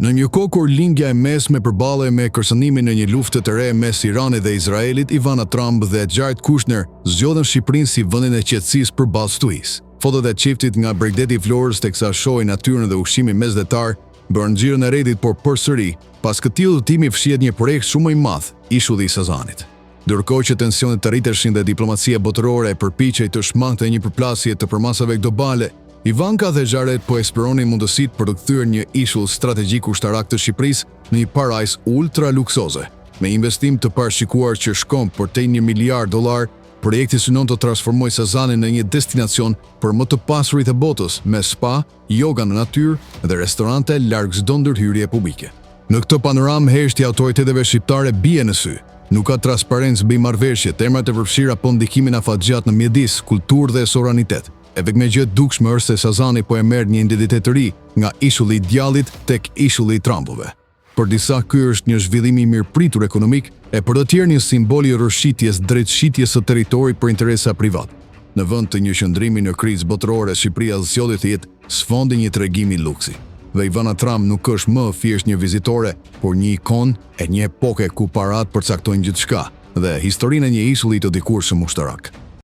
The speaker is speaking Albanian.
Në një kohë kur lindja e mesme përballej me kërcënimin e një lufte të re mes Iranit dhe Izraelit, Ivana Trump dhe Jared Kushner zgjodhen Shqipërinë si vendin e qetësisë përballë stuhisë. Fotot e çiftit nga Bregdeti i Florës teksa shohin natyrën dhe ushqimin mesdhetar bën xhirën e Reddit, por përsëri, pas këtij udhëtimi fshihet një projekt shumë më i madh, ishulli i Sazanit. Ndërkohë që tensionet të rriteshin dhe diplomacia botërore përpiqej të shmangte një përplasje të përmasave globale, Ivanka dhe Jared po eksploronin mundësitë për të kthyer një ishull strategjik ushtarak të Shqipërisë në një parajsë ultra luksoze. Me investim të parashikuar që shkon për te $1 miliard, projekti synon të transformojë Sazanin në një destinacion për më të pasurit e botës, me spa, yoga në natyrë dhe restorante larg çdo ndërhyrje publike. Në këtë panoramë heshtja e autoriteteve shqiptare bie në sy. Nuk ka transparencë mbi marrëveshjet, emrat e përfshira apo ndikimin afatgjat në mjedis, kulturë dhe sovranitet. E vetme gjë e dukshme është se Sazani po e merr një identitet të ri nga ishulli i djallit tek ishulli i Trumpove. Për disa ky është një zhvillim i mirëpritur ekonomik, e për të tjerë një simbol i rrëshitjes drejt shitjes së territorit për interesa private. Në vend të një qëndrimi në krizë botërore, Shqipëria zgjodhi të jetë sfondi një tregimi luksi. Dhe Ivana Trump nuk është më thjesht një vizitore, por një ikon e një epoke ku parat përcaktojnë gjithçka dhe historinë e një ishulli të dikurshëm ushtarak.